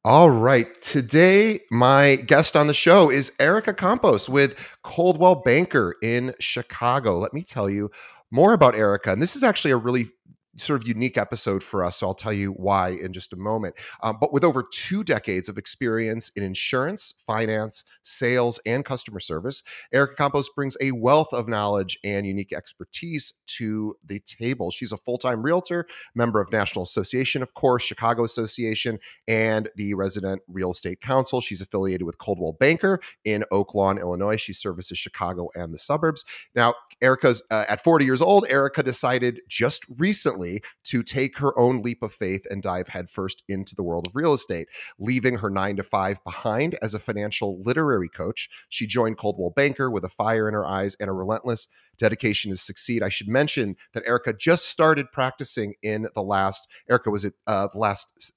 All right. Today, my guest on the show is Erica Campos with Coldwell Banker in Chicago. Let me tell you more about Erica. And this is actually a really sort of unique episode for us. So I'll tell you why in just a moment. But with over 2 decades of experience in insurance, finance, sales, and customer service, Erica Campos brings a wealth of knowledge and unique expertise to the table. She's a full time realtor, member of National Association, of course, Chicago Association, and the Resident Real Estate Council. She's affiliated with Coldwell Banker in Oak Lawn, Illinois. She services Chicago and the suburbs. Now, Erica's at 40 years old. Erica decided just recently to take her own leap of faith and dive headfirst into the world of real estate, leaving her 9 to 5 behind as a financial literary coach. She joined Coldwell Banker with a fire in her eyes and a relentless dedication to succeed. I should mention that Erica just started practicing in the last, Erica, was it the last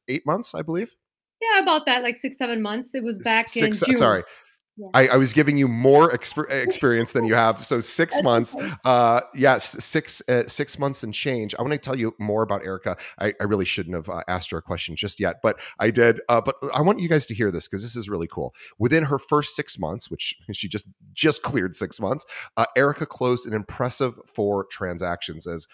8 months, I believe? Yeah, about that, like 6, 7 months. It was back in June. Sorry. Yeah. I was giving you more experience than you have. So 6 months, Okay. yes, 6 months and change. I want to tell you more about Erica. I really shouldn't have asked her a question just yet, but I did. But I want you guys to hear this because this is really cool. Within her first 6 months, which she just cleared 6 months, Erica closed an impressive 4 transactions. As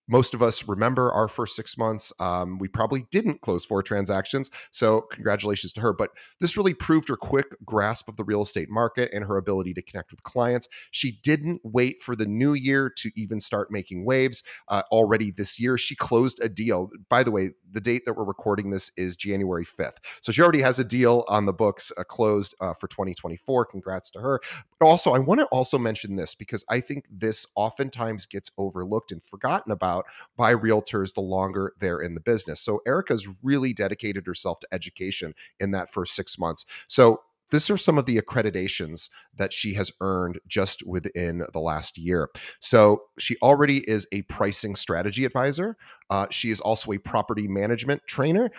most of us remember our first 6 months. We probably didn't close 4 transactions. So, congratulations to her. But this really proved her quick grasp of the real estate market and her ability to connect with clients. She didn't wait for the new year to even start making waves. Already this year, she closed a deal. By the way, the date that we're recording this is January 5th. So, she already has a deal on the books closed for 2024. Congrats to her. But also, I want to also mention this because I think this oftentimes gets overlooked and forgotten about by realtors the longer they're in the business. So Erica's really dedicated herself to education in that first 6 months. So these are some of the accreditations that she has earned just within the last year. So she already is a pricing strategy advisor. She is also a property management trainer.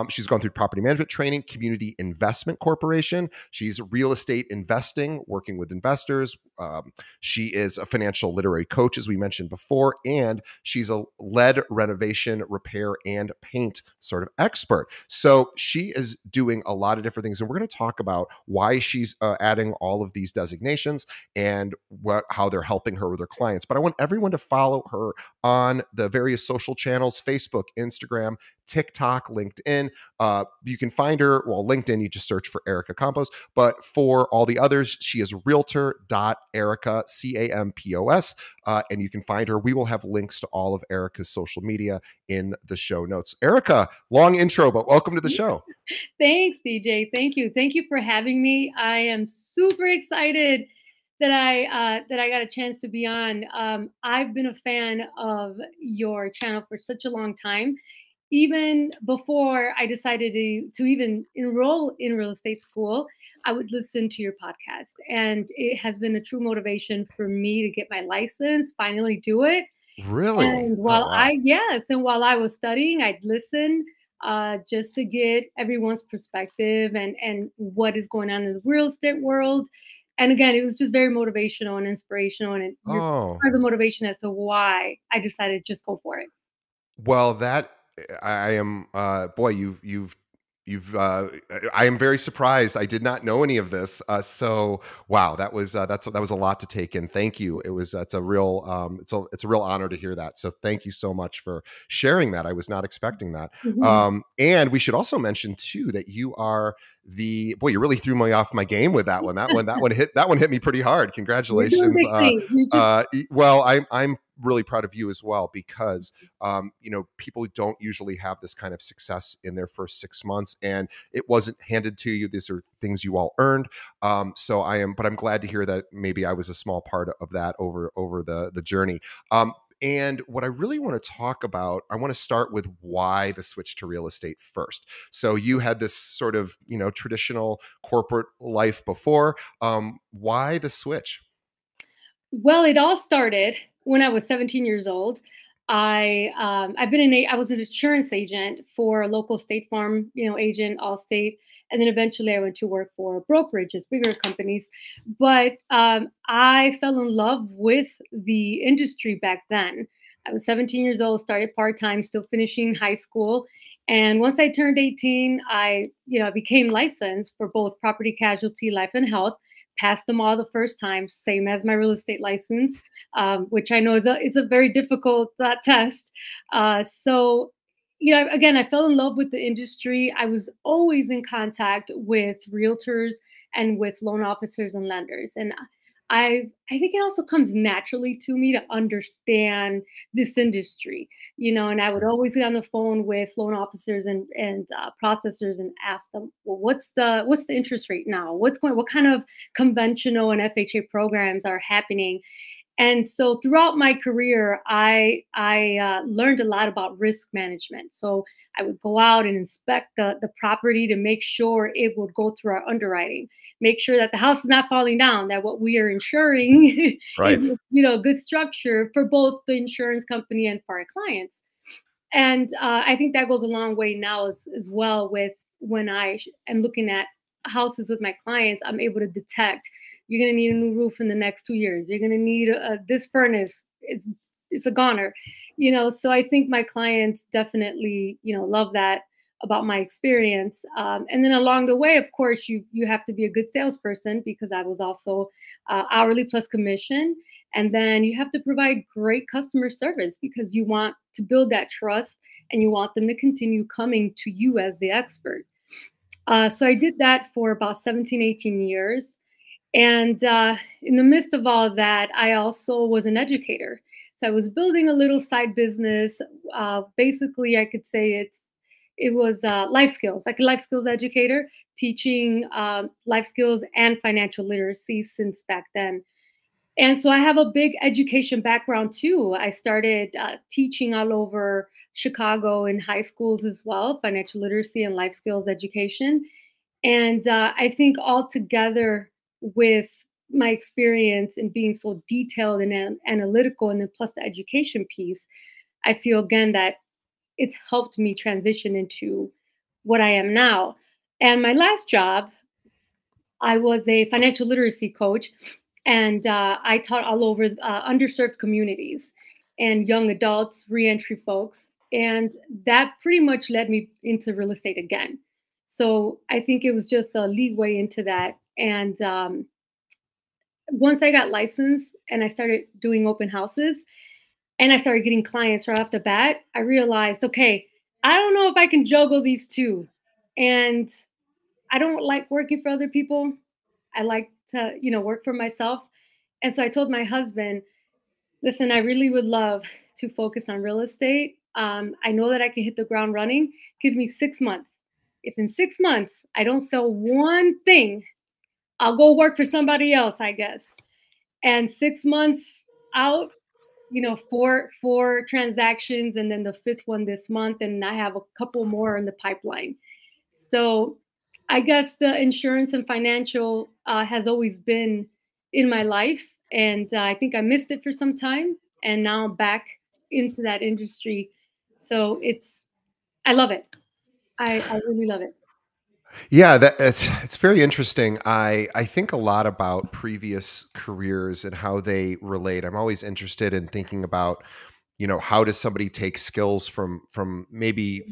She's gone through property management training, community investment corporation. She's real estate investing, working with investors. She is a financial literary coach, as we mentioned before, and she's a lead renovation, repair, and paint sort of expert. So she is doing a lot of different things, and we're going to talk about why she's adding all of these designations and how they're helping her with her clients. But I want everyone to follow her on the various social channels: Facebook, Instagram, TikTok, LinkedIn. You can find her, well, LinkedIn, you just search for Erica Campos. But for all the others, she is realtor.erica, Campos. And you can find her. We will have links to all of Erica's social media in the show notes. Erica, long intro, but welcome to the show. Thanks, DJ. Thank you. Thank you for having me. I am super excited that I got a chance to be on. I've been a fan of your channel for such a long time. Even before I decided to even enroll in real estate school, I would listen to your podcast. And it has been a true motivation for me to get my license, finally do it. Really? And Oh, wow. while I was studying, I'd listen just to get everyone's perspective and what is going on in the real estate world. And again, it was just very motivational and inspirational, and you're Oh, part of the motivation as to why I decided to just go for it. well, that I am, boy, you've, I am very surprised. I did not know any of this. So wow, that was a lot to take in. Thank you. It's a real, it's a real honor to hear that. So thank you so much for sharing that. I was not expecting that. Mhm. And we should also mention too that you are boy, you really threw me off my game with that one. That one hit me pretty hard. You're doing Congratulations. big things. You just Well, I'm really proud of you as well because people don't usually have this kind of success in their first 6 months, and it wasn't handed to you. These are things you all earned. But I'm glad to hear that maybe I was a small part of that over the journey. And what I really want to talk about, I want to start with why the switch to real estate first. So you had this sort of, traditional corporate life before. Why the switch? Well, it all started when I was 17 years old. I was an insurance agent for a local State Farm, agent, Allstate, and then eventually I went to work for brokerages, bigger companies. But I fell in love with the industry back then. I was 17 years old, started part-time, still finishing high school. And once I turned 18, I became licensed for both property casualty, life and health, passed them all the first time, same as my real estate license, which I know is a very difficult test. So, again, I fell in love with the industry. I was always in contact with realtors and with loan officers and lenders. And I think it also comes naturally to me to understand this industry, and I would Sure. always get on the phone with loan officers and processors and ask them, well, what's the interest rate now? What kind of conventional and FHA programs are happening? And so throughout my career, I learned a lot about risk management. So I would go out and inspect the property to make sure it would go through our underwriting, make sure that the house is not falling down, that what we are insuring Right. is good structure for both the insurance company and for our clients. And I think that goes a long way now as well with when I am looking at houses with my clients, I'm able to detect you're going to need a new roof in the next 2 years. You're going to need this furnace. It's a goner, So I think my clients definitely, love that about my experience. And then along the way, of course, you have to be a good salesperson because I was also hourly plus commission. And then you have to provide great customer service because you want to build that trust and you want them to continue coming to you as the expert. So I did that for about 17, 18 years. And in the midst of all that, I also was an educator. So I was building a little side business. Basically, I could say it was life skills, like a life skills educator, teaching life skills and financial literacy since back then. And so I have a big education background too. I started teaching all over Chicago in high schools as well, financial literacy and life skills education. And I think all together with my experience in being so detailed and analytical, and then plus the education piece, I feel again that it's helped me transition into what I am now. And my last job, I was a financial literacy coach, and I taught all over underserved communities and young adults, reentry folks. And that pretty much led me into real estate again. So I think it was just a leeway into that. And once I got licensed and I started doing open houses and I started getting clients right off the bat, I realized, okay, I don't know if I can juggle these two. And I don't like working for other people. I like to, work for myself. And so I told my husband, listen, I really would love to focus on real estate. I know that I can hit the ground running. Give me 6 months. If in 6 months I don't sell one thing, I'll go work for somebody else, I guess. And 6 months out, four transactions, and then the fifth one this month, and I have a couple more in the pipeline. So I guess the insurance and financial has always been in my life. And I think I missed it for some time. And now I'm back into that industry. So I love it. I really love it. Yeah, it's very interesting. I think a lot about previous careers and how they relate. I'm always interested in thinking about, how does somebody take skills from maybe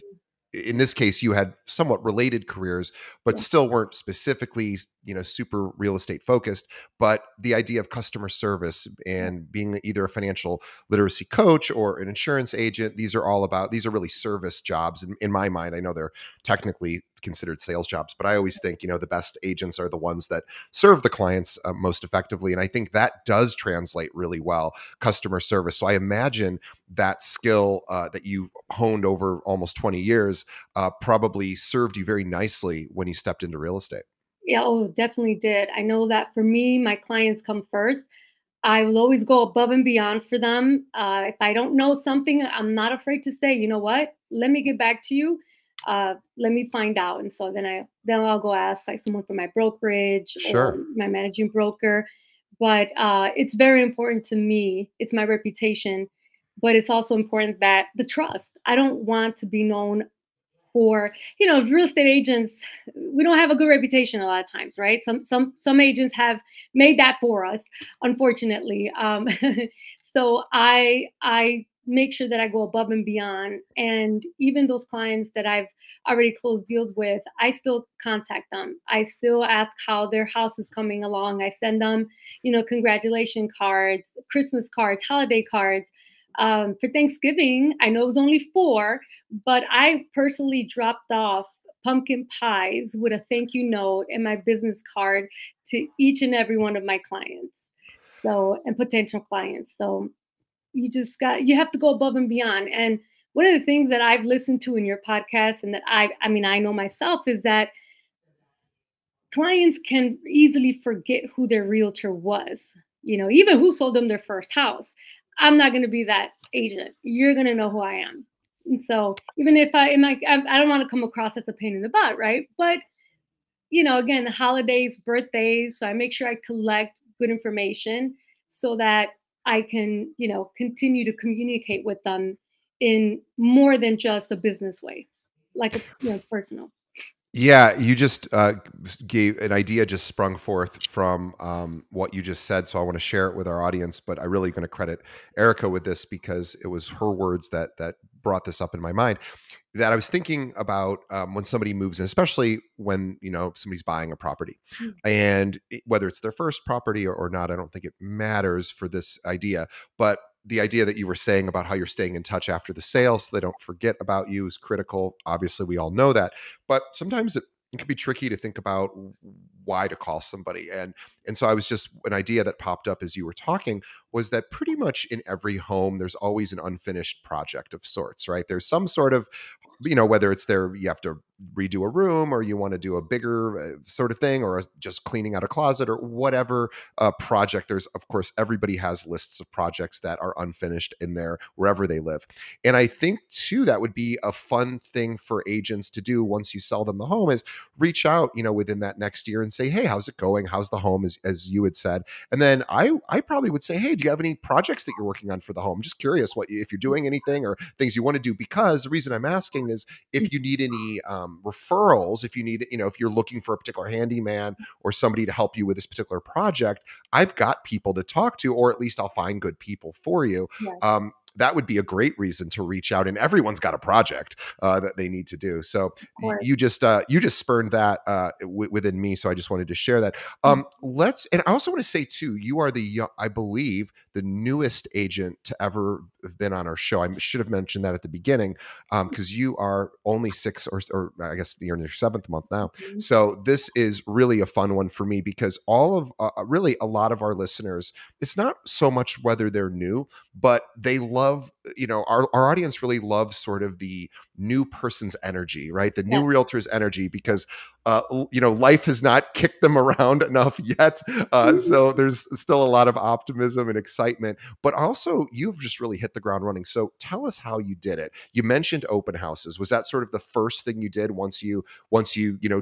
in this case you had somewhat related careers but Yeah. still weren't specifically super real estate focused, but the idea of customer service Yeah. and being either a financial literacy coach or an insurance agent, these are really service jobs in my mind. I know they're technically considered sales jobs, but I always think the best agents are the ones that serve the clients most effectively, and I think that does translate really well, customer service. So I imagine that skill that you honed over almost 20 years probably served you very nicely when you stepped into real estate. Yeah, oh, definitely did. I know that for me, my clients come first. I will always go above and beyond for them. If I don't know something, I'm not afraid to say, you know what? Let me get back to you. Let me find out. And so then I'll go ask like someone from my brokerage or Sure. my managing broker. But it's very important to me. It's my reputation, but it's also important that the trust. I don't want to be known for real estate agents. We don't have a good reputation a lot of times, right? Some agents have made that for us, unfortunately. So I make sure that I go above and beyond. And even those clients that I've already closed deals with, I still contact them. I still ask how their house is coming along. I send them, congratulation cards, Christmas cards, holiday cards. For Thanksgiving, I know it was only four, but I personally dropped off pumpkin pies with a thank you note and my business card to each and every one of my clients. So, and potential clients. So, you have to go above and beyond. And one of the things that I've listened to in your podcast and that I know myself is that clients can easily forget who their realtor was, even who sold them their first house. I'm not going to be that agent. You're going to know who I am. And so even if I don't want to come across as a pain in the butt, right? But again, the holidays, birthdays. So I make sure I collect good information so that I can, continue to communicate with them in more than just a business way, like personal. Yeah, you just gave an idea, just sprung forth from what you just said. So I want to share it with our audience, but I really going to credit Erica with this because it was her words that brought this up in my mind. That I was thinking about when somebody moves in, especially when somebody's buying a property, Mm. and whether it's their first property or not, I don't think it matters for this idea. But the idea that you were saying about how you're staying in touch after the sale so they don't forget about you is critical. Obviously, we all know that, but sometimes it can be tricky to think about why to call somebody. And so I was just an idea that popped up as you were talking was that pretty much in every home there's always an unfinished project of sorts, right? There's some sort of whether it's you have to redo a room or you want to do a bigger sort of thing or just cleaning out a closet or whatever project. There's, of course, everybody has lists of projects that are unfinished in there wherever they live. And I think too, that would be a fun thing for agents to do once you sell them the home is reach out, within that next year and say, hey, how's it going? How's the home, as you had said? And then I probably would say, hey, do you have any projects that you're working on for the home? I'm just curious if you're doing anything or things you want to do, because the reason I'm asking is if you need any referrals, if you need, if you're looking for a particular handyman or somebody to help you with this particular project, I've got people to talk to, or at least I'll find good people for you. Yes. That would be a great reason to reach out, and everyone's got a project that they need to do. So you just spurned that within me. So I just wanted to share that. And I also want to say too, you are I believe the newest agent to ever have been on our show. I should have mentioned that at the beginning because you are only 6 or I guess you're in your 7th month now. Mm-hmm. So this is really a fun one for me because all of really a lot of our listeners, it's not so much whether they're new, but they love, our audience really loves sort of the new person's energy, right? The new realtor's energy, because life has not kicked them around enough yet. So there's still a lot of optimism and excitement, but also you've just really hit the ground running. So tell us how you did it. You mentioned open houses. Was that sort of the first thing you did once you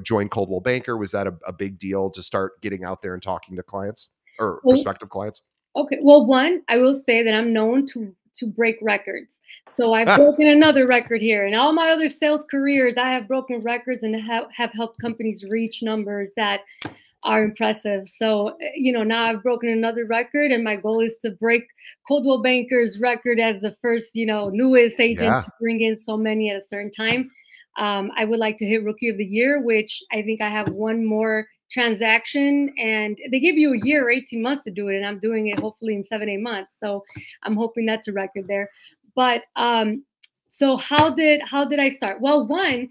joined Coldwell Banker? Was that a big deal to start getting out there and talking to clients or prospective clients? Okay. Well, one, I will say that I'm known to break records. So I've broken another record here. In all my other sales careers, I have broken records and have helped companies reach numbers that are impressive. So, now I've broken another record, and my goal is to break Coldwell Banker's record as the first, newest agent to bring in so many at a certain time. I would like to hit Rookie of the Year, which I think I have one more transaction, and they give you a year or 18 months to do it, and I'm doing it hopefully in 7-8 months. So I'm hoping that's a record there. But so how did I start? Well, one,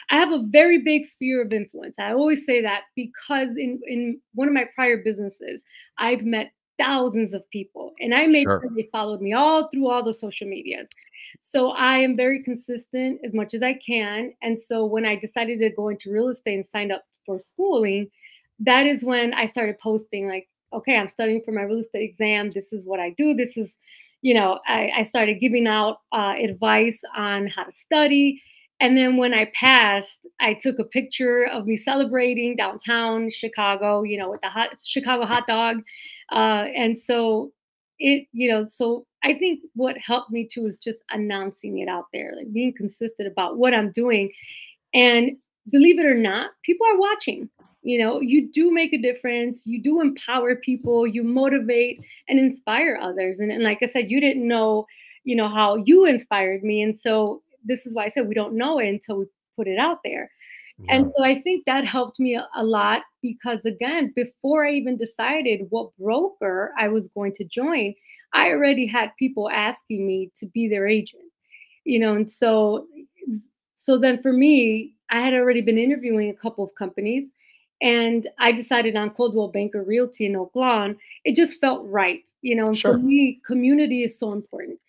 I have a very big sphere of influence. I always say that because in one of my prior businesses, I've met thousands of people, and I made sure they followed me all through all the social medias. So I am very consistent as much as I can. And so when I decided to go into real estate and signed up for schooling, that is when I started posting like, okay, I'm studying for my real estate exam. This is what I do. This is, I started giving out advice on how to study. And then when I passed, I took a picture of me celebrating downtown Chicago, with the Chicago hot dog. And so so I think what helped me too is just announcing it out there, like being consistent about what I'm doing. And believe it or not, people are watching. You do make a difference. You do empower people. You motivate and inspire others. And like I said, you didn't know how you inspired me. And so this is why I said we don't know it until we put it out there. Yeah. And so I think that helped me a lot because, again, before I even decided what broker I was going to join, I already had people asking me to be their agent, and so then for me, I had already been interviewing a couple of companies, and I decided on Coldwell Banker Realty in Oak Lawn. It just felt right, and for Sure. me, community is so important.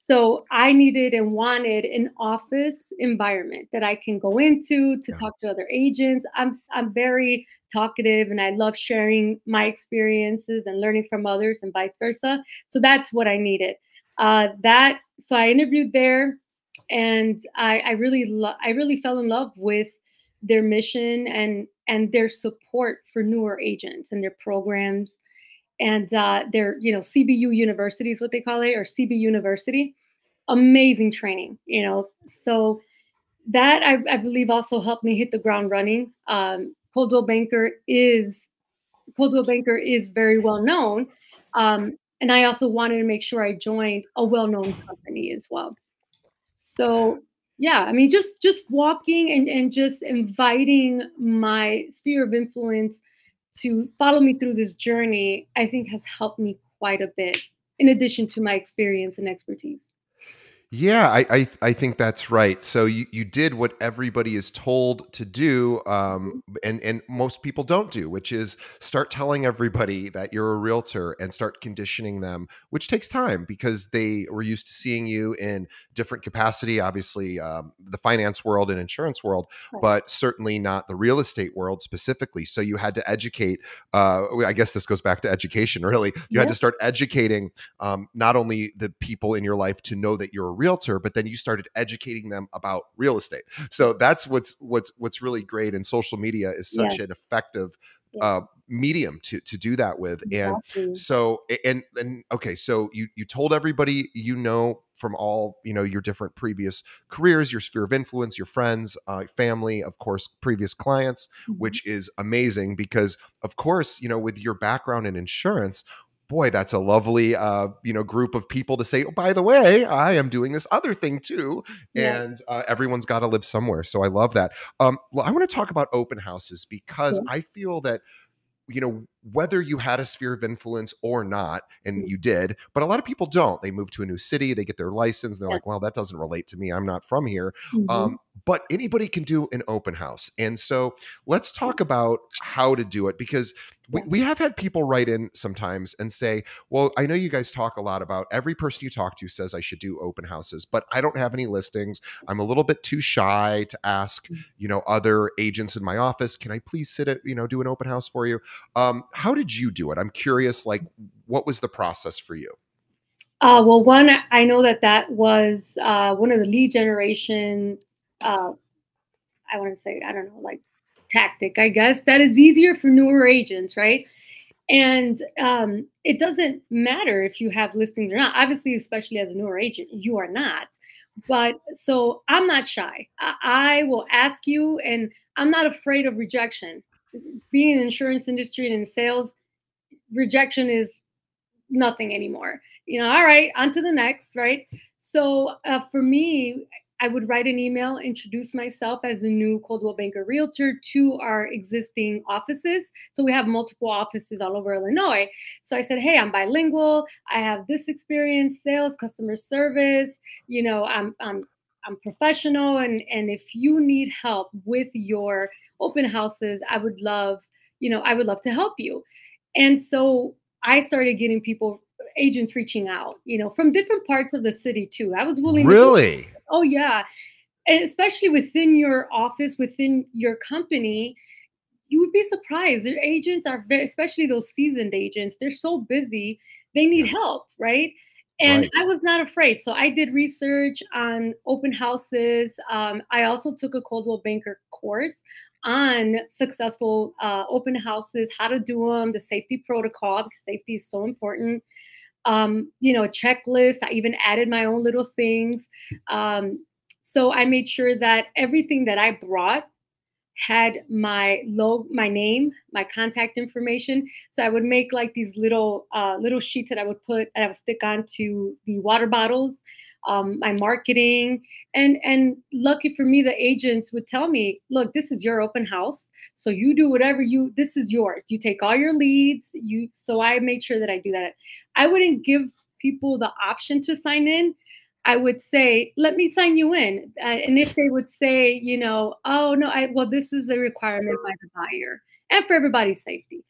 So I needed and wanted an office environment that I can go into to Yeah. talk to other agents. I'm very talkative and I love sharing my experiences and learning from others and vice versa. So that's what I needed. That so I interviewed there, and I really fell in love with their mission and their support for newer agents and their programs and their CBU University is what they call it, or CB University. Amazing training, so that I believe also helped me hit the ground running. Coldwell Banker is very well known, and I also wanted to make sure I joined a well known company as well. So yeah, I mean, just walking and just inviting my sphere of influence to follow me through this journey, I think has helped me quite a bit, in addition to my experience and expertise. Yeah, I think that's right. So you did what everybody is told to do, Mhm. and most people don't do, which is start telling everybody that you're a realtor and start conditioning them, which takes time because they were used to seeing you in different capacity. Obviously, the finance world and insurance world, Right. but certainly not the real estate world specifically. So you had to educate. I guess this goes back to education. Really, you had Yeah. to start educating not only the people in your life to know that you're a realtor, but then you started educating them about real estate. So that's what's really great. And social media is Yeah. such an effective Yeah. medium to do that with. And Exactly. so and okay, so you told everybody from all your different previous careers, your sphere of influence, your friends, family, of course, previous clients, Mhm. which is amazing because of course with your background in insurance, boy, that's a lovely group of people to say, oh, by the way, I am doing this other thing too. Yeah. And everyone's got to live somewhere. So I love that. Well, I want to talk about open houses because Yeah. I feel that whether you had a sphere of influence or not, and you did, but a lot of people don't. They move to a new city, they get their license, and they're Yeah. like, well, that doesn't relate to me. I'm not from here. Mhm. But anybody can do an open house. And so let's talk about how to do it because we, Yeah. we have had people write in sometimes and say, well, I know you guys talk a lot about every person you talk to says I should do open houses, but I don't have any listings. I'm a little bit too shy to ask, other agents in my office, can I please do an open house for you? How did you do it? I'm curious, like, what was the process for you? Well, one, I know that was one of the lead generation. Uh, I want to say, I don't know, like tactic, I guess, that is easier for newer agents, right? And it doesn't matter if you have listings or not. Obviously, especially as a newer agent, you are not. But so I'm not shy. I will ask you, and I'm not afraid of rejection. Being in the insurance industry and in sales, rejection is nothing anymore. All right, on to the next, right? So for me, I would write an email, introduce myself as a new Coldwell Banker Realtor to our existing offices. So we have multiple offices all over Illinois. So I said, hey, I'm bilingual. I have this experience, sales, customer service. I'm professional, and if you need help with your open houses, I would love to help you. And so I started getting agents reaching out, from different parts of the city too. I was willing to do. Really? Oh yeah, and especially within your office, within your company, you would be surprised. Their agents are very, especially those seasoned agents. They're so busy, they need Yeah. help, right? And Right. I was not afraid. So I did research on open houses. I also took a Coldwell Banker course on successful open houses, how to do them, the safety protocol, because safety is so important. A checklist. I even added my own little things. So I made sure that everything that I brought had my name, my contact information. So I would make like these little sheets that I would stick onto the water bottles. my marketing. And lucky for me, the agents would tell me, look, this is your open house. So you do whatever this is yours. You take all your leads. So I made sure that I do that. I wouldn't give people the option to sign in. I would say, let me sign you in. And if they would say, oh no, well, this is a requirement by the buyer and for everybody's safety.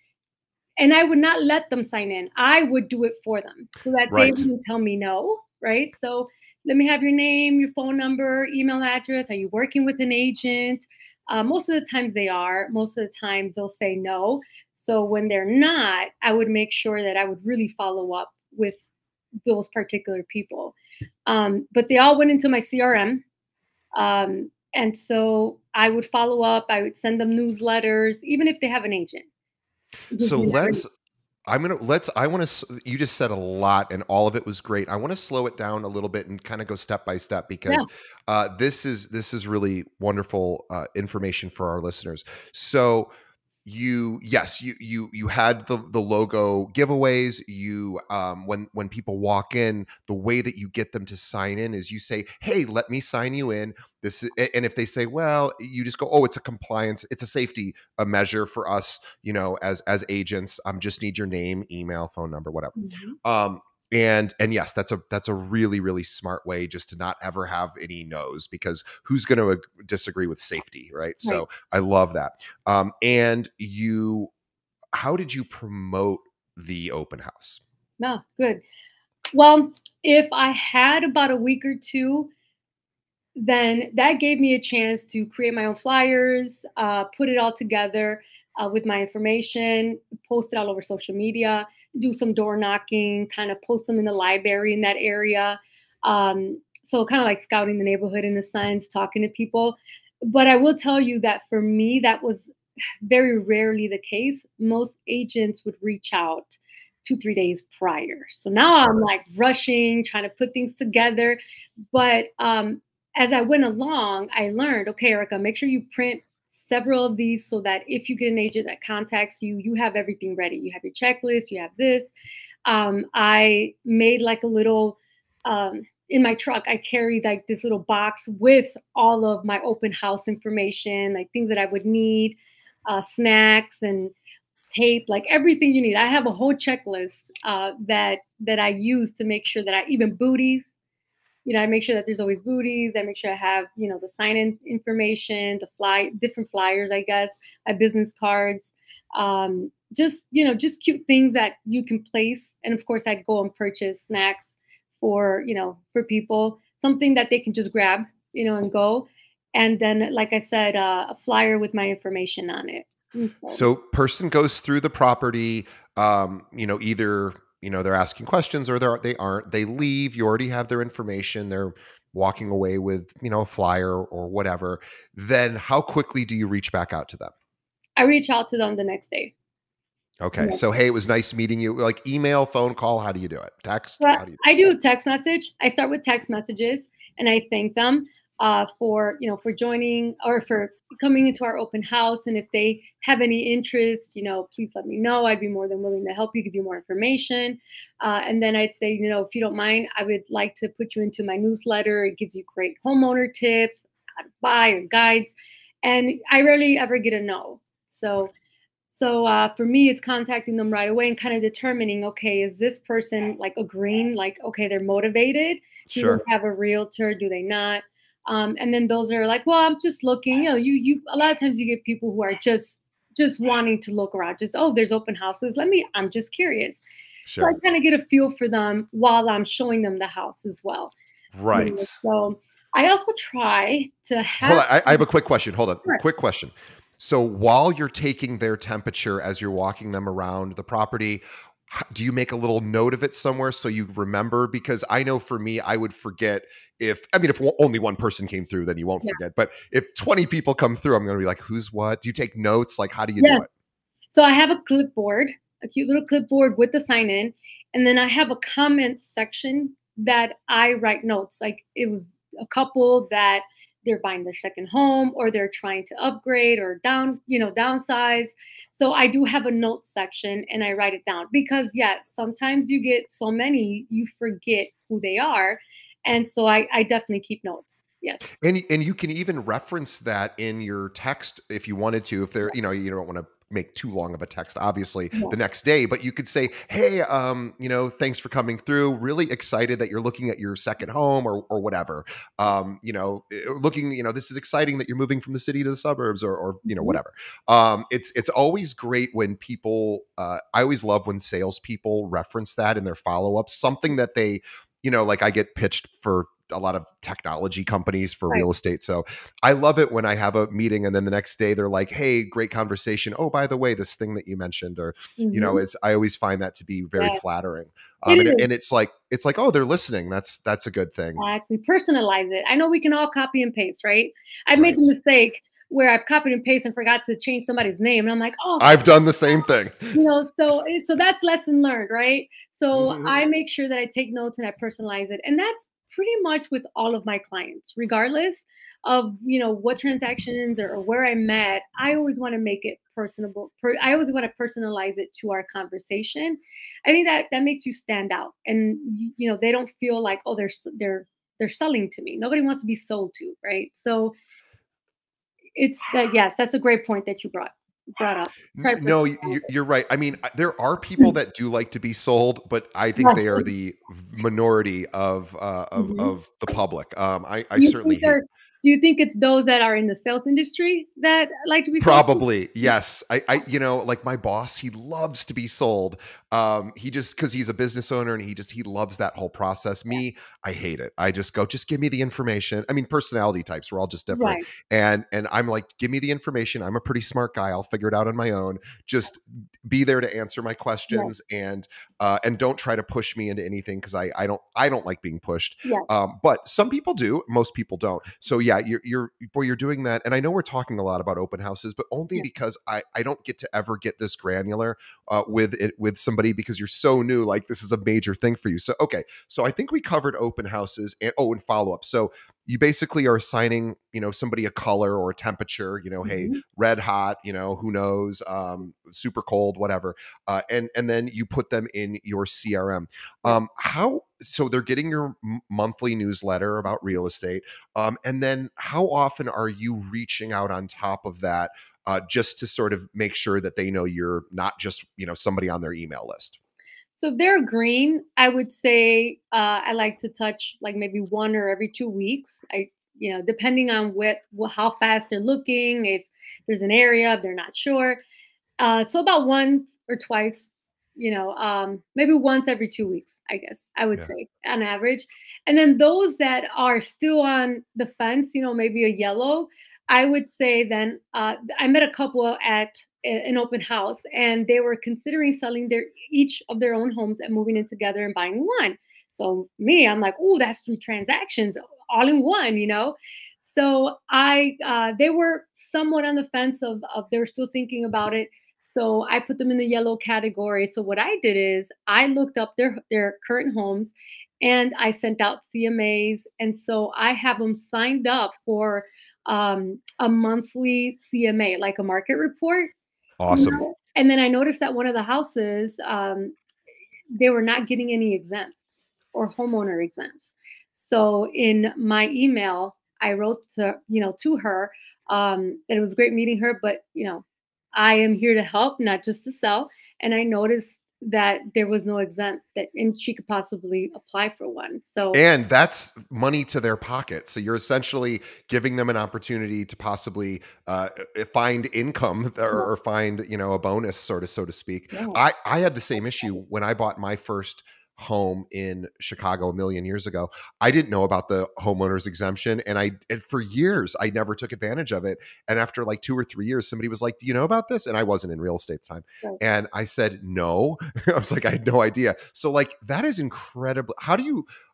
And I would not let them sign in. I would do it for them so that they Right. wouldn't tell me no, right? So let me have your name, your phone number, email address. Are you working with an agent? Most of the times they are. Most of the times they'll say no. So when they're not, I would make sure that I would really follow up with those particular people. But they all went into my CRM. And so I would follow up. I would send them newsletters, even if they have an agent. Because So you never know. I want to, you just said a lot and all of it was great. I want to slow it down a little bit and kind of go step by step Yeah, because this is really wonderful information for our listeners. So you had the logo giveaways. You when people walk in, the way that you get them to sign in is you say, hey, let me sign you in. And if they say, well, you just go, oh, it's a compliance, it's a safety a measure for us, as agents. Just need your name, email, phone number, whatever. mhm, um and yes, that's a really, really smart way just to not ever have any no's, because who's going to disagree with safety, right? right. So I love that. And how did you promote the open house? No, good. Well, if I had about a week or two, then that gave me a chance to create my own flyers, put it all together with my information, post it all over social media, do some door knocking, kind of post them in the library in that area. So kind of like scouting the neighborhood in a sense, talking to people. But I will tell you that for me, that was very rarely the case. Most agents would reach out 2, 3 days prior. So now I'm Sure. like rushing, trying to put things together. But as I went along, I learned, okay, Erica, make sure you print several of these so that if you get an agent that contacts you, you have everything ready. You have your checklist, you have this. I made like a little, in my truck, I carried like this little box with all of my open house information, like things that I would need, snacks and tape, like everything you need. I have a whole checklist that I use to make sure that I even booties. I make sure that there's always booties. I make sure I have, the sign-in information, different flyers, I guess, my business cards, just cute things that you can place. And of course, I'd go and purchase snacks for people, something that they can just grab, and go. And then, like I said, a flyer with my information on it. And so, So person goes through the property, either, they're asking questions or they aren't. They leave, you already have their information. They're walking away with, a flyer or whatever. Then how quickly do you reach back out to them? I reach out to them the next day. Okay. So, hey, it was nice meeting you. Like email, phone call. How do you do it? Text? But How do you I do a text message. I start with text messages, and I thank them for joining or for coming into our open house. And if they have any interest, please let me know. I'd be more than willing to help you, give you more information. And then I'd say, if you don't mind, I would like to put you into my newsletter. It gives you great homeowner tips, how to buy or guides. And I rarely ever get a no. So for me, it's contacting them right away and kind of determining, okay, is this person like agreeing, like, okay, they're motivated. Do Sure. they have a realtor? Do they not? And then those are like, well, I'm just looking. You a lot of times you get people who are just wanting to look around. Just, oh, there's open houses. I'm just curious. So I Sure. kind of get a feel for them while I'm showing them the house as well. Right. So I also try to Hold have. on. I have a quick question. Hold on. Sure. Quick question. So while you're taking their temperature as you're walking them around the property, do you make a little note of it somewhere so you remember? Because I know for me, I would forget if only one person came through, then you won't Yeah. forget. But if 20 people come through, I'm going to be like, who's what? Do you take notes? Like, how do you do Yes. it? So I have a clipboard, a cute little clipboard with the sign in, and then I have a comment section that I write notes. Like it was a couple that they're buying their second home or they're trying to upgrade or downsize. So I do have a notes section and I write it down because yes, sometimes you get so many you forget who they are. And so I definitely keep notes. Yes. And you can even reference that in your text if you wanted to. If there, Yeah. you don't want to make too long of a text, obviously, Yeah. the next day, but you could say, "Hey, thanks for coming through. Really excited that you're looking at your second home or whatever. Looking, this is exciting that you're moving from the city to the suburbs or Mhm. whatever." It's always great when people. I always love when salespeople reference that in their follow ups. Something that they, like I get pitched for a lot of technology companies for Right. real estate. So I love it when I have a meeting and then the next day they're like, "Hey, great conversation. Oh, by the way, this thing that you mentioned," or, Mhm. is I always find that to be very Yeah. flattering. It And, is. and it's like, oh, they're listening. That's a good thing. Exactly. Personalize it. I know we can all copy and paste, right? I've made Right. the mistake where I've copied and pasted and forgot to change somebody's name, and I'm like, "Oh, I've done the same thing. so that's lesson learned, right? So Mhm. I make sure that I take notes and I personalize it. And that's pretty much with all of my clients, regardless of, what transactions or where I met. I always want to make it personable. I always want to personalize it to our conversation. I think that makes you stand out, and they don't feel like, oh, they're selling to me. Nobody wants to be sold to, right? So it's that. Yes, that's a great point that you brought up. Try to No, personalize you're right. I mean, there are people it. that do like to be sold, but I think they are Yes. the minority of Mhm. the public. I Do you certainly think hate. it's those that are in the sales industry that like to be sold to? Probably, yes. Like my boss, he loves to be sold. He just because he's a business owner and he loves that whole process. Yeah, Me, I hate it. I just go, just give me the information. I mean, personality types, we're all just different. right. And I'm like, give me the information. I'm a pretty smart guy. I'll figure it out on my own. Just be there to answer my Yes, questions and don't try to push me into anything because I don't like being pushed. yes, But some people do, most people don't. So yeah, you're doing that. And I know we're talking a lot about open houses, but only yes, because I don't get to ever get this granular with somebody because you're so new. Like this is a major thing for you. So okay, so I think we covered open houses and follow up. So you basically are assigning somebody a color or a temperature. Hey, mhm, red hot. Who knows, super cold, whatever. And then you put them in your CRM. right. How so they're getting your monthly newsletter about real estate. And then how often are you reaching out on top of that just to sort of make sure that they know you're not just, somebody on their email list? So if they're green, I would say I like to touch like maybe 1 or every 2 weeks. Depending on how fast they're looking, if there's an area, if they're not sure. So about once or twice, maybe once every 2 weeks, I guess I would Yeah. say on average. And then those that are still on the fence, maybe a yellow, I would say then I met a couple at an open house and they were considering selling each of their own homes and moving in together and buying one. So me, I'm like, oh, that's 3 transactions all in one. So they were somewhat on the fence of they're still thinking about it. So I put them in the yellow category. So what I did is I looked up their current homes and I sent out CMAs. And so I have them signed up for a monthly CMA, like a market report. Awesome. And then I noticed that one of the houses, they were not getting any exempts or homeowner exempts. So in my email, I wrote to her that it was great meeting her, but I am here to help, not just to sell. And I noticed that there was no exempt and she could possibly apply for one. So And that's money to their pocket. So you're essentially giving them an opportunity to possibly find income yeah, or find, a bonus, sort of, so to speak. yeah, I had the same issue when I bought my first home in Chicago a million years ago. I didn't know about the homeowners exemption. And for years, I never took advantage of it. And after like 2 or 3 years, somebody was like, "Do you know about this?" And I wasn't in real estate at the time. right. And I said, "No." I was like, I had no idea. So like that is incredible.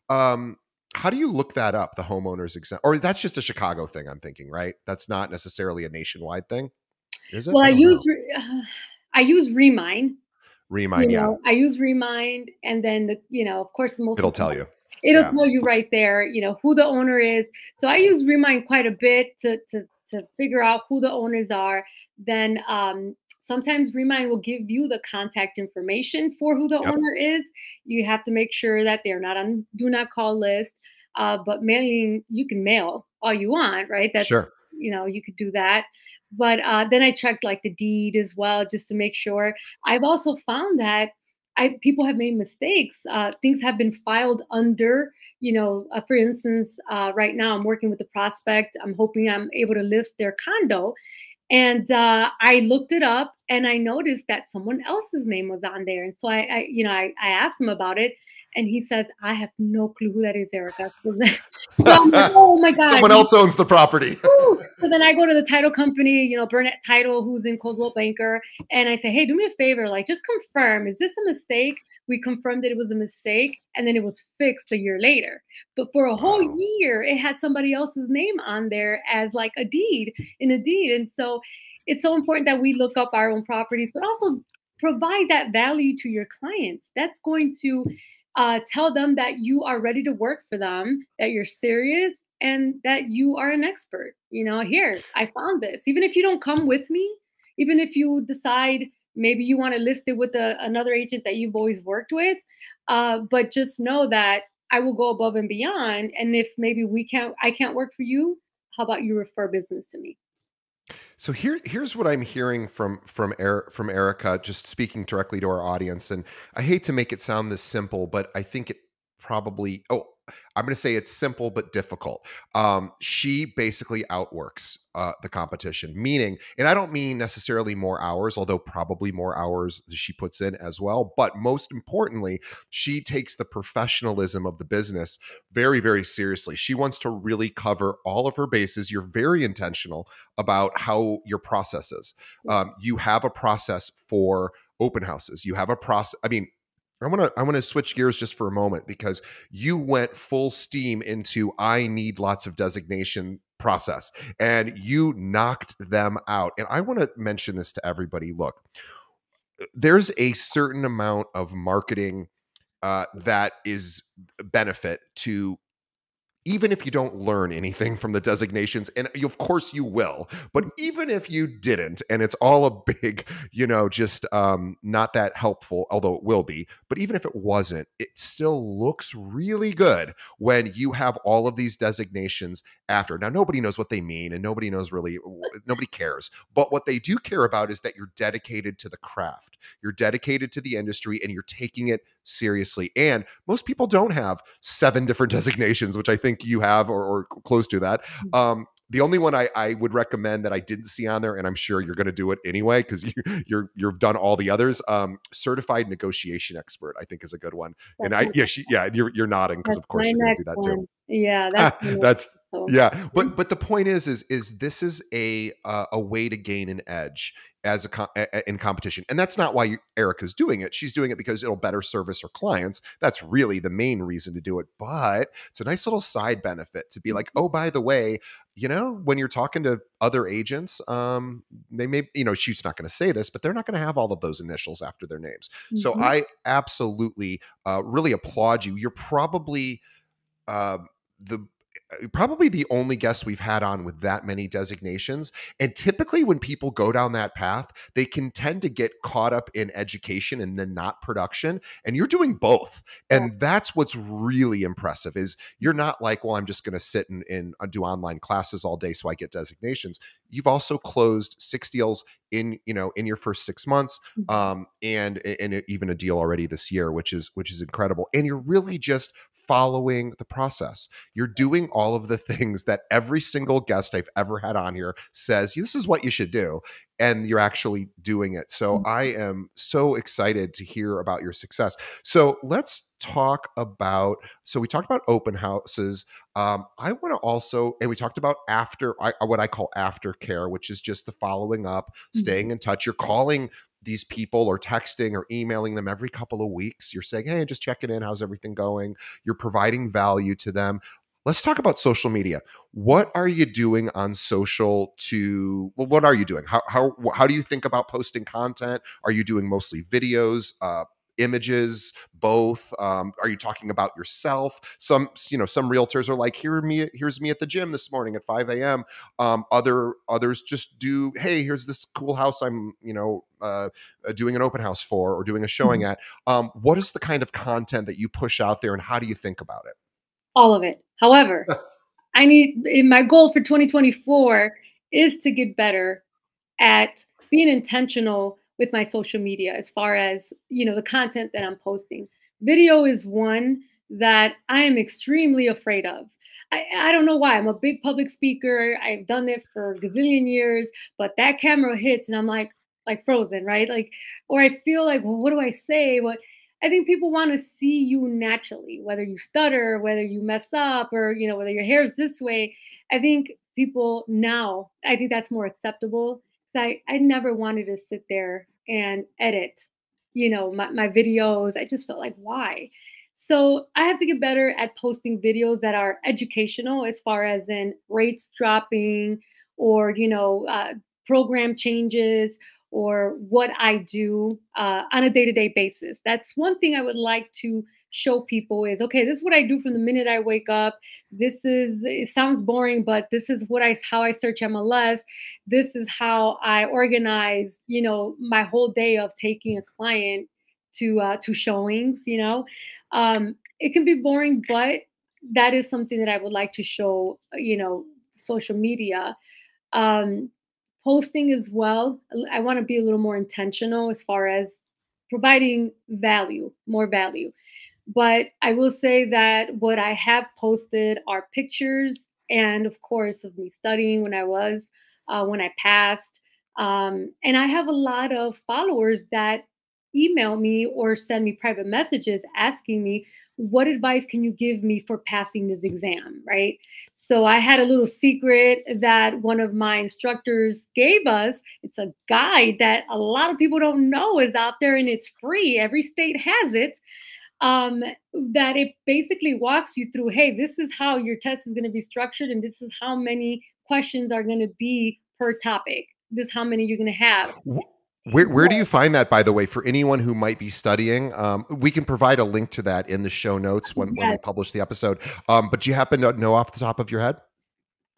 Um, how do you look that up, the homeowners exempt? Or that's just a Chicago thing, I'm thinking, right? That's not necessarily a nationwide thing, is it? Well, I don't know. I use Remind. Remind, yeah, I use Remind, and then of course, most it'll of the tell time, you. it'll Yeah. tell you right there, who the owner is. So I use Remind quite a bit to figure out who the owners are. Then sometimes Remind will give you the contact information for who the Yep. owner is. You have to make sure that they're not on do not call list. But mailing, you can mail all you want, right? That's, Sure. you could do that. But then I checked like the deed as well, just to make sure. I've also found that people have made mistakes. Things have been filed under, for instance, right now I'm working with the prospect. I'm hoping I'm able to list their condo, and I looked it up and I noticed that someone else's name was on there. And so I asked him about it, and he says, I have no clue who that is, Erica. So I'm like, oh my God. Someone else owns the property. Woo! So then I go to the title company, Burnett Title, who's in Coldwell Banker, and I say, hey, do me a favor, like just confirm, is this a mistake? We confirmed that it was a mistake, and then it was fixed a year later. But for a whole Wow. year, it had somebody else's name on there as like a deed in a deed. And so it's so important that we look up our own properties, but also provide that value to your clients. That's going to tell them that you are ready to work for them, that you're serious, and that you are an expert. Here, I found this. Even if you don't come with me, even if you decide maybe you want to list it with another agent that you've always worked with, but just know that I will go above and beyond. And if maybe I can't work for you, how about you refer business to me? So here's what I'm hearing from Erica, just speaking directly to our audience. And I hate to make it sound this simple, but I think it probably. Oh, I'm going to say it's simple but difficult. She basically outworks the competition, meaning, and I don't mean necessarily more hours, although probably more hours that she puts in as well. But most importantly, she takes the professionalism of the business very, very seriously. She wants to really cover all of her bases. You're very intentional about how your process is. You have a process for open houses. You have a process. I mean, I want to switch gears just for a moment because you went full steam into I need lots of designation process and you knocked them out. And I want to mention this to everybody. Look, there's a certain amount of marketing that is benefit to even if you don't learn anything from the designations, and of course you will, but even if you didn't, and it's all a big, just not that helpful, although it will be, but even if it wasn't, it still looks really good when you have all of these designations after. Now, nobody knows what they mean, and nobody knows really, nobody cares. But what they do care about is that you're dedicated to the craft, you're dedicated to the industry, and you're taking it seriously. And most people don't have 7 different designations, which I think you have or close to that. The only one I would recommend that I didn't see on there, and I'm sure you're going to do it anyway because you've done all the others. Certified negotiation expert, I think, is a good one. And you're nodding because That's of course my you're going to do next that too. one. Yeah, that's my next That's one. yeah, but the point is this is a way to gain an edge as in competition, and that's not why Erica's doing it. She's doing it because it'll better service her clients. That's really the main reason to do it. But it's a nice little side benefit to be like, oh, by the way, when you're talking to other agents, they may, she's not going to say this, but they're not going to have all of those initials after their names. So Mhm. I absolutely really applaud you. You're probably uh, the probably the only guest we've had on with that many designations. And typically when people go down that path, they can tend to get caught up in education and then not production. And you're doing both. Yeah. And that's what's really impressive is you're not like, well, I'm just going to sit and do online classes all day so I get designations. You've also closed 6 deals in your first 6 months, Mhm. and even a deal already this year, which is incredible. And you're really just following the process. You're doing all of the things that every single guest I've ever had on here says, this is what you should do. And you're actually doing it. So I am so excited to hear about your success. So let's talk about, so we talked about open houses. I want to also, and we talked about what I call aftercare, which is just the following up, Mhm. staying in touch. You're calling these people or texting or emailing them every couple of weeks. You're saying, hey, just checking in. How's everything going? You're providing value to them. Let's talk about social media. What are you doing on social what are you doing? How do you think about posting content? Are you doing mostly videos, images, both? Are you talking about yourself? Some realtors are like, here's me at the gym this morning at 5 a.m. Others just do, hey, here's this cool house I'm, doing an open house for or doing a showing Mhm. at. What is the kind of content that you push out there and how do you think about it? All of it. However, my goal for 2024 is to get better at being intentional with my social media as far as, the content that I'm posting. Video is one that I am extremely afraid of. I don't know why. I'm a big public speaker. I've done it for a gazillion years, but that camera hits and I'm like frozen, right? Like, or I feel like, well, what do I say? What I think people want to see you naturally, whether you stutter, whether you mess up, or whether your hair's this way. I think people now, I think that's more acceptable. I never wanted to sit there and edit, my videos. I just felt like, why? So I have to get better at posting videos that are educational, as far as in rates dropping, or program changes, or what I do on a day-to-day basis. That's one thing I would like to show people is, okay, this is what I do from the minute I wake up. It sounds boring, but this is how I search MLS. This is how I organize, my whole day of taking a client to showings. It can be boring, but that is something that I would like to show, social media. Um, Posting as well. I want to be a little more intentional as far as providing value, more value. But I will say that what I have posted are pictures, and of course, of me studying when I passed. And I have a lot of followers that email me or send me private messages asking me, what advice can you give me for passing this exam, right? So I had a little secret that one of my instructors gave us. It's a guide that a lot of people don't know is out there, and it's free. Every state has it. um, that it basically walks you through, hey, this is how your test is going to be structured, and this is how many questions are going to be per topic. This is how many you're going to have. Wh- where do you find that, by the way, for anyone who might be studying? We can provide a link to that in the show notes when we Yes, publish the episode. But do you happen to know off the top of your head?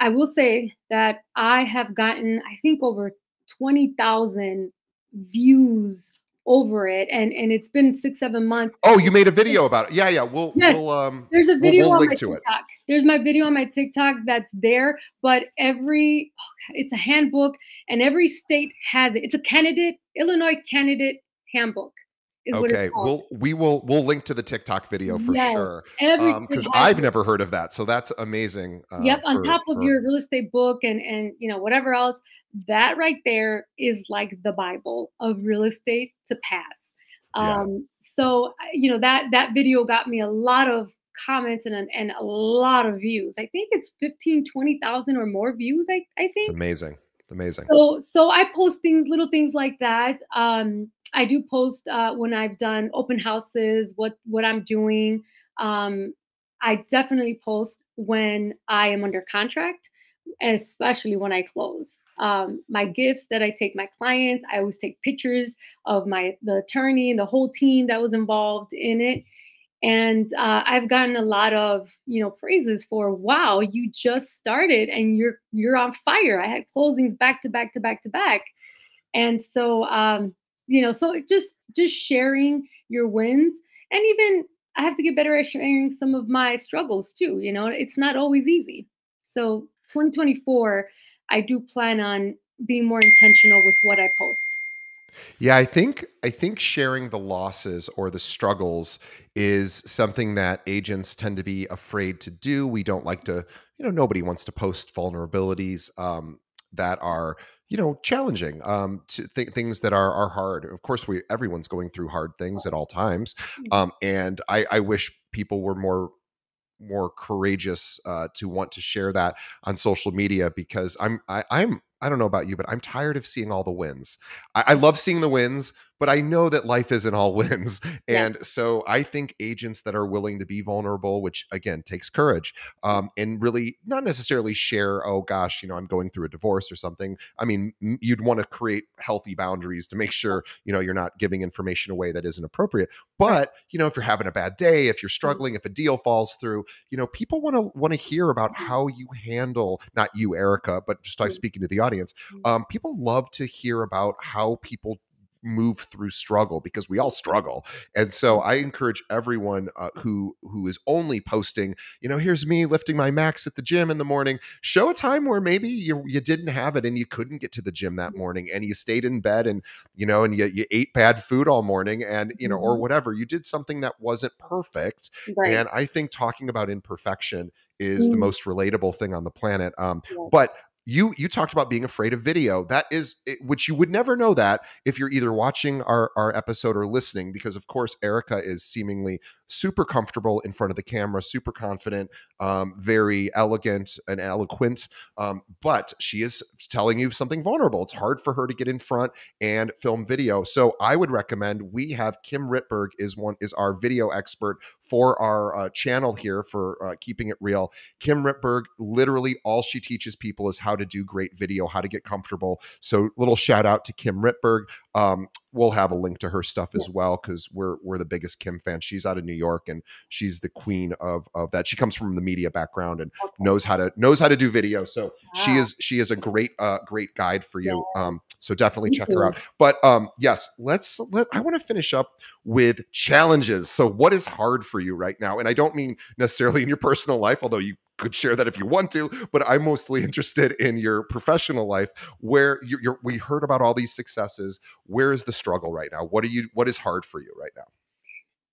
I will say that I have gotten, I think, over 20,000 views over it, and it's been 6 7 months. Oh, you made a video about it. Yeah, yeah. Yes, there's a video We'll on link my to it. TikTok. There's my video on my TikTok that's there, but it's a handbook, and every state has it. It's a Illinois candidate handbook is what it's Okay, called. we'll link to the TikTok video for Yes, sure. every state Because has I've it. never heard of that, so that's amazing. Yep, on top of For your real estate book and whatever else, that right there is like the Bible of real estate to pass. yeah, So that video got me a lot of comments and a lot of views. I think it's 15, 20,000 or more views. I it's think. amazing. It's amazing. So I post things, little things like that. I do post when I've done open houses, what I'm doing. Um, I definitely post when I am under contract, especially when I close. My gifts that I take my clients, I always take pictures of the attorney and the whole team that was involved in it. And I've gotten a lot of praises for, wow, you just started and you're on fire. I had closings back to back to back to back. And so so just sharing your wins. And even I have to get better at sharing some of my struggles too. It's not always easy. So 2024, I do plan on being more intentional with what I post. Yeah, I think sharing the losses or the struggles is something that agents tend to be afraid to do. We don't like to, nobody wants to post vulnerabilities that are, challenging, to things that are hard. Of course, everyone's going through hard things at all times, and I wish people were more courageous to want to share that on social media, because I don't know about you, but I'm tired of seeing all the wins. I love seeing the wins, but I know that life isn't all wins. Yeah. And so I think agents that are willing to be vulnerable, which again takes courage, and really not necessarily share, oh gosh, I'm going through a divorce or something. I mean, you'd want to create healthy boundaries to make sure, you're not giving information away that isn't appropriate. Right. But, if you're having a bad day, if you're Mhm. struggling, if a deal falls through, people want to hear about how you handle, not you, Erica, but just Mhm. speaking to the audience. Mhm. People love to hear about how people move through struggle, because we all struggle. And so I encourage everyone who is only posting, here's me lifting my max at the gym in the morning. Show a time where maybe you didn't have it and you couldn't get to the gym that morning, and you stayed in bed, and and you ate bad food all morning, and or Mhm. whatever. You did something that wasn't perfect. Right. And I think talking about imperfection is the Mm, most relatable thing on the planet. yes. But you talked about being afraid of video. That is which you would never know that if you're either watching our episode or listening, because of course Erica is seemingly super comfortable in front of the camera, super confident, very elegant and eloquent, but she is telling you something vulnerable. It's hard for her to get in front and film video. So I would recommend, we have Kim Ritberg is our video expert for our channel here for Keeping It Real. Kim Ritberg, literally all she teaches people is how to do great video, how to get comfortable. So little shout out to Kim Ritberg. We'll have a link to her stuff Yeah. as well, because we're the biggest Kim fans. She's out of New York, and she's the queen of that. She comes from the media background and Okay. knows how to do video. So Wow. she is a great guide for Yeah. you. So definitely Thank check her you. out. But yes, I want to finish up with challenges. So what is hard for you right now? And I don't mean necessarily in your personal life, although you could share that if you want to, but I'm mostly interested in your professional life, where we heard about all these successes. Where is the struggle right now? What is hard for you right now?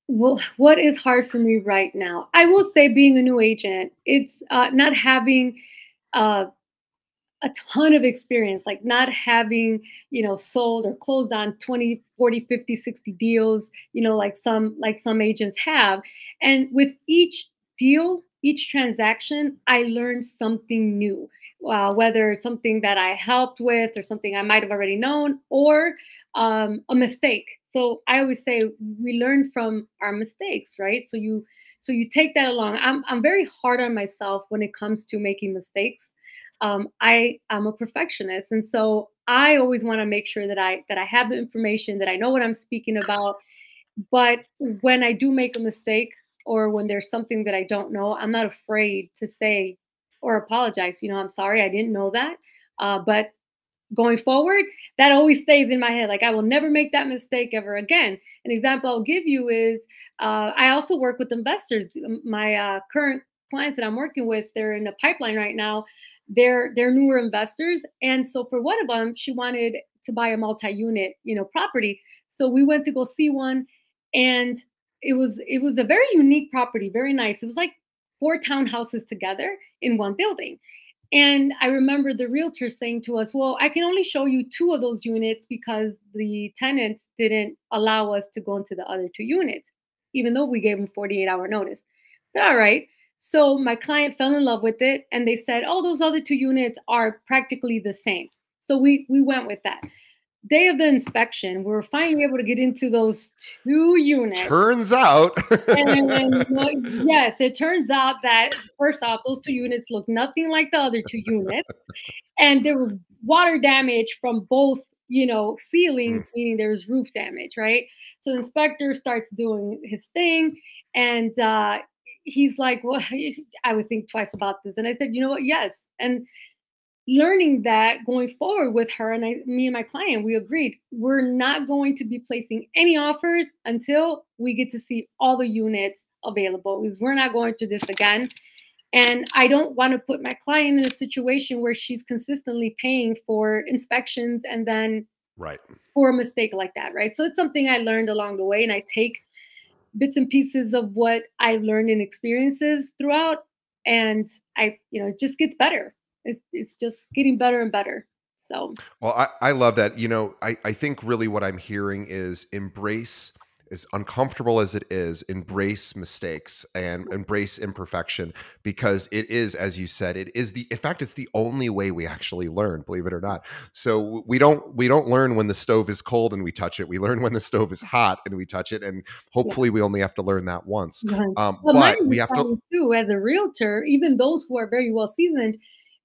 Well, what is hard for me right now? I will say, being a new agent, it's not having uh, a ton of experience, like not having, sold or closed on 20, 40, 50, 60 deals, like some agents have. And with each deal, each transaction, I learned something new. Whether it's something that I helped with or something I might have already known, or a mistake. So I always say we learn from our mistakes, right? So you take that along. I'm very hard on myself when it comes to making mistakes. I'm a perfectionist, and so I always want to make sure that I have the information, that I know what I'm speaking about. But when I do make a mistake, or when there's something that I don't know, I'm not afraid to say or apologize. I'm sorry, I didn't know that. But going forward, that always stays in my head. Like, I will never make that mistake ever again. An example I'll give you is, I also work with investors. My current clients that I'm working with, they're in the pipeline right now. They're newer investors, and so for one of them, she wanted to buy a multi-unit, property. So we went to go see one, and it was a very unique property, very nice. It was like four townhouses together in one building. And I remember the realtor saying to us, "Well, I can only show you two of those units because the tenants didn't allow us to go into the other two units, even though we gave them 48-hour notice." I said, "All right." So my client fell in love with it, and they said, "Oh, those other two units are practically the same." So we went with that. Day of the inspection, we were finally able to get into those two units. Turns out. And no, yes, it turns out that, first off, those two units look nothing like the other two units, and there was water damage from both, ceilings, Mm, meaning there was roof damage, right? So the inspector starts doing his thing, and he's like, "Well, I would think twice about this." And I said, "You know what? Yes." And learning that going forward with her, and me and my client, we agreed we're not going to be placing any offers until we get to see all the units available, because we're not going through this again. And I don't want to put my client in a situation where she's consistently paying for inspections and then right. for a mistake like that, right? So it's something I learned along the way, and I take bits and pieces of what I've learned in experiences throughout, and it just gets better. It's just getting better and better. So Well, I love that. I think really what I'm hearing is embrace, as uncomfortable as it is, embrace mistakes and embrace imperfection, because it is, as you said, it is in fact, it's the only way we actually learn, believe it or not. So we don't learn when the stove is cold and we touch it. We learn when the stove is hot and we touch it. And yeah. hopefully we only have to learn that once. Right. Well, my But we have to, understanding too, as a realtor, even those who are very well seasoned,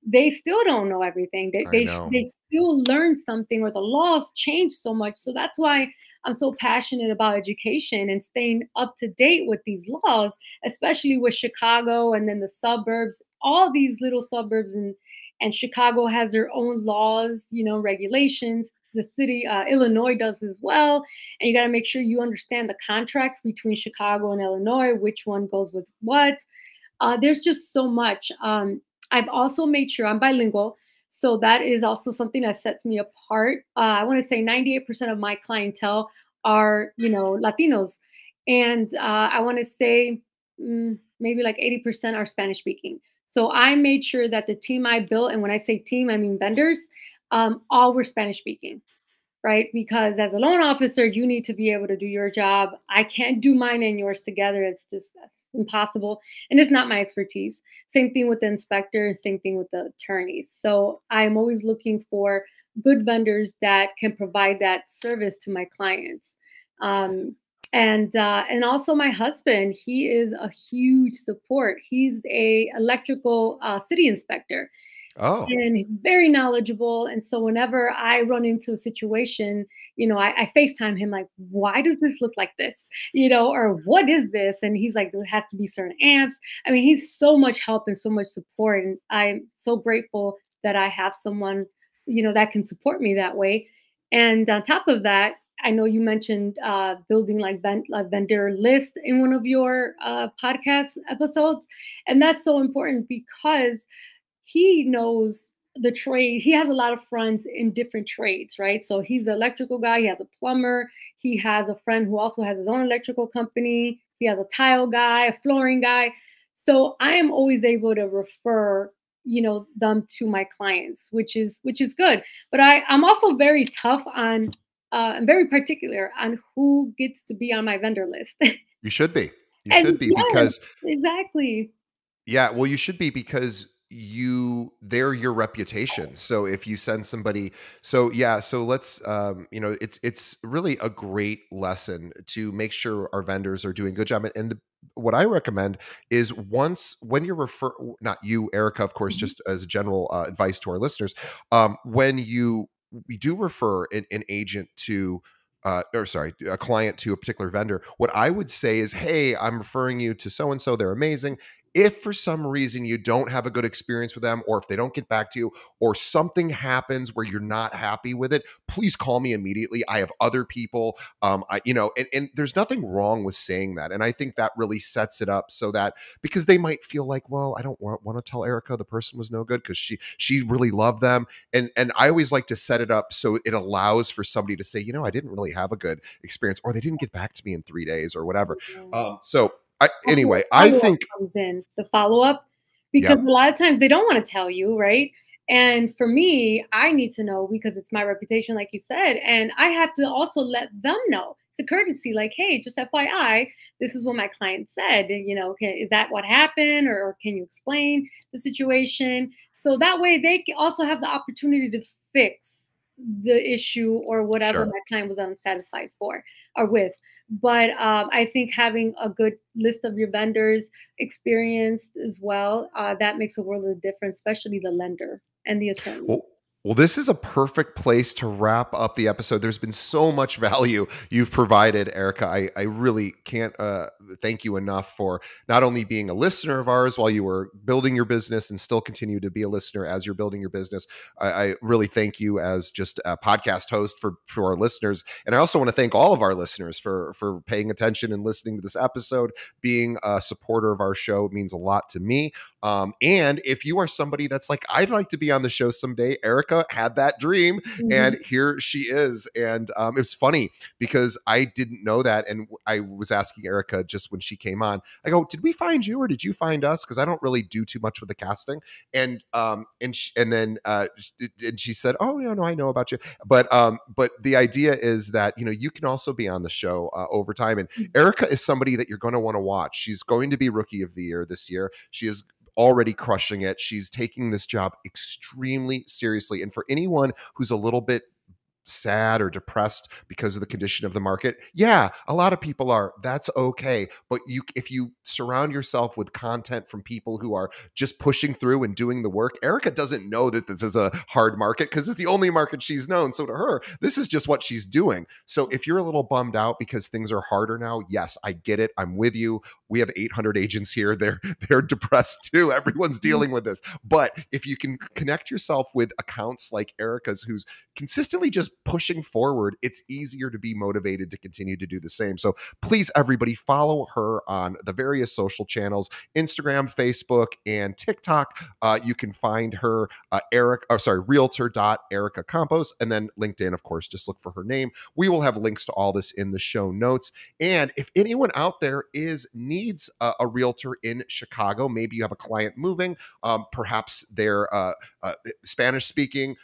they still don't know everything. They I they know. they still learn something, or the laws change so much. So that's why I'm so passionate about education and staying up to date with these laws, especially with Chicago and then the suburbs. All these little suburbs, and Chicago has their own laws, regulations. the city, Illinois does as well. And you got to make sure you understand the contracts between Chicago and Illinois, which one goes with what. There's just so much. I've also made sure I'm bilingual. So that is also something that sets me apart. I want to say 98% of my clientele are, Latinos. And I want to say maybe like 80% are Spanish speaking. So I made sure that the team I built, and when I say team, I mean vendors, all were Spanish speaking, right? Because as a loan officer, you need to be able to do your job. I can't do mine and yours together. It's just impossible. And it's not my expertise. Same thing with the inspector, same thing with the attorneys. So I'm always looking for good vendors that can provide that service to my clients. And also my husband, he is a huge support. He's a electrical city inspector Oh, and very knowledgeable. And so whenever I run into a situation, I FaceTime him like, why does this look like this? Or what is this? And he's like, there has to be certain amps. I mean, he's so much help and so much support. And I'm so grateful that I have someone, that can support me that way. And on top of that, I know you mentioned building like vendor list in one of your podcast episodes. And that's so important because he knows the trade. He has a lot of friends in different trades, right? So he's an electrical guy. He has a plumber. He has a friend who also has his own electrical company. He has a tile guy, a flooring guy. So I am always able to refer, them to my clients, which is good. But I'm also very tough on, I'm very particular on who gets to be on my vendor list. you should be. You should And be yes, because exactly. yeah, well, you should be because they're your reputation. So if you send somebody, so yeah, so let's it's really a great lesson to make sure our vendors are doing a good job. And what I recommend is once when you're not you, Erica, of course, Mhm. just as a general advice to our listeners, when we do refer an agent to or sorry, a client to a particular vendor, what I would say is, hey, I'm referring you to so and so. They're amazing. If for some reason you don't have a good experience with them, or if they don't get back to you, or something happens where you're not happy with it, please call me immediately. I have other people, and there's nothing wrong with saying that. And I think that really sets it up so that because they might feel like, well, I don't want to tell Erica the person was no good because she really loved them, and I always like to set it up so it allows for somebody to say, I didn't really have a good experience, or they didn't get back to me in 3 days or whatever. Yeah. So That's where anyway, I follow-up think, comes in, the follow-up, because yep, a lot of times they don't wanna tell you, right? And for me, I need to know because it's my reputation, like you said, and I have to also let them know. It's a courtesy, like, "Hey, just FYI, this is what my client said, and, is that what happened, or can you explain the situation?" So that way they also have the opportunity to fix the issue or whatever sure. my client was unsatisfied for or with. But I think having a good list of your vendors, experienced as well, that makes a world of difference, especially the lender and the attorney. Well, well, this is a perfect place to wrap up the episode. There's been so much value you've provided, Erica. I really can't thank you enough for not only being a listener of ours while you were building your business and still continue to be a listener as you're building your business. I really thank you as just a podcast host for our listeners. And I also want to thank all of our listeners for paying attention and listening to this episode. Being a supporter of our show means a lot to me. And if you are somebody that's like, I'd like to be on the show someday, Erica had that dream, Mhm. and here she is. And it was funny because I didn't know that, and I was asking Erica just when she came on. I go, "Did we find you, or did you find us?" Because I don't really do too much with the casting. And then and she said, "Oh, yeah, no, I know about you." But the idea is that you can also be on the show over time. And Erica is somebody that you're going to want to watch. She's going to be Rookie of the Year this year. She is already crushing it. She's taking this job extremely seriously. And for anyone who's a little bit sad or depressed because of the condition of the market, yeah, a lot of people are. That's okay. But if you surround yourself with content from people who are just pushing through and doing the work, Erica doesn't know that this is a hard market because it's the only market she's known. So to her, this is just what she's doing. So if you're a little bummed out because things are harder now, yes, I get it. I'm with you. We have 800 agents here. They're depressed too. Everyone's Mhm. dealing with this. But if you can connect yourself with accounts like Erica's, who's consistently just just pushing forward, it's easier to be motivated to continue to do the same. So please, everybody, follow her on the various social channels, Instagram, Facebook, and TikTok. You can find her realtor.Erica Campos, and then LinkedIn, of course, just look for her name. We will have links to all this in the show notes. And if anyone out there needs a realtor in Chicago, maybe you have a client moving, perhaps they're Spanish speaking,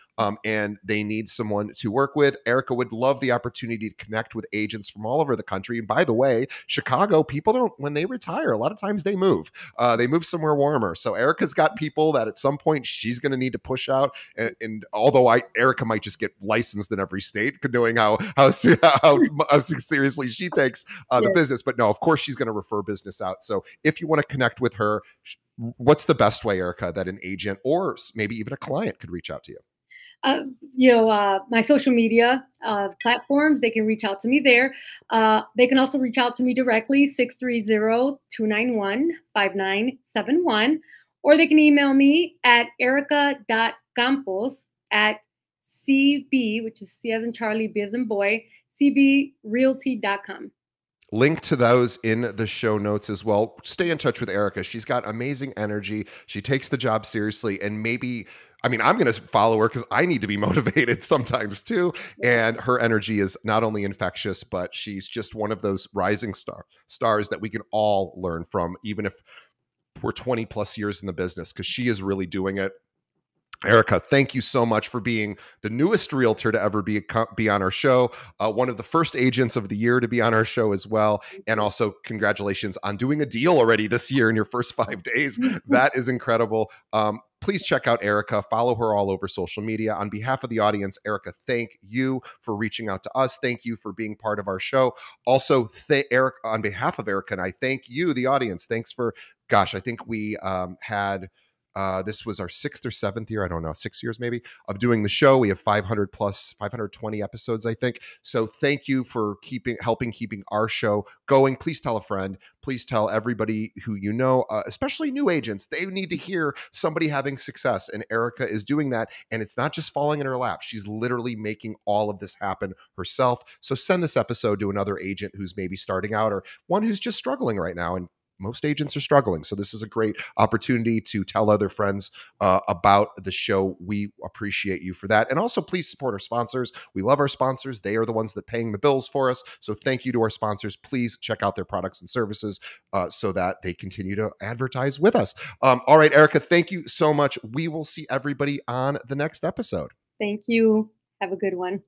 and they need someone to work with. Erica would love the opportunity to connect with agents from all over the country. And by the way, Chicago, people don't, when they retire, a lot of times they move. They move somewhere warmer. So Erica's got people that at some point she's going to need to push out. And although Erica might just get licensed in every state, knowing how seriously she takes the business. But no, of course she's going to refer business out. So if you want to connect with her, what's the best way, Erica, that an agent or maybe even a client could reach out to you? My social media platforms, they can reach out to me there. They can also reach out to me directly, 630-291-5971, or they can email me at erica.campos@cb, which is C as in Charlie, B as in boy, cbrealty.com. Link to those in the show notes as well. Stay in touch with Erica. She's got amazing energy. She takes the job seriously, and maybe, I mean, I'm going to follow her because I need to be motivated sometimes too. And her energy is not only infectious, but she's just one of those rising stars that we can all learn from, even if we're 20 plus years in the business, because she is really doing it. Erica, thank you so much for being the newest realtor to ever be on our show, one of the first agents of the year to be on our show as well. And also congratulations on doing a deal already this year in your first 5 days. That is incredible. Please check out Erica. Follow her all over social media. On behalf of the audience, Erica, thank you for reaching out to us. Thank you for being part of our show. Also, Eric, on behalf of Erica and I, thank you, the audience. Thanks for, gosh, I think we had... this was our 6th or 7th year, I don't know, 6 years maybe, of doing the show. We have 520 episodes, I think. So thank you for helping keeping our show going. Please tell a friend. Please tell everybody who you know, especially new agents. They need to hear somebody having success, and Erica is doing that. And it's not just falling in her lap. She's literally making all of this happen herself. So send this episode to another agent who's maybe starting out, or one who's just struggling right now. And most agents are struggling. So this is a great opportunity to tell other friends about the show. We appreciate you for that. And also, please support our sponsors. We love our sponsors. They are the ones that are paying the bills for us. So thank you to our sponsors. Please check out their products and services so that they continue to advertise with us. All right, Erica, thank you so much. We will see everybody on the next episode. Thank you. Have a good one.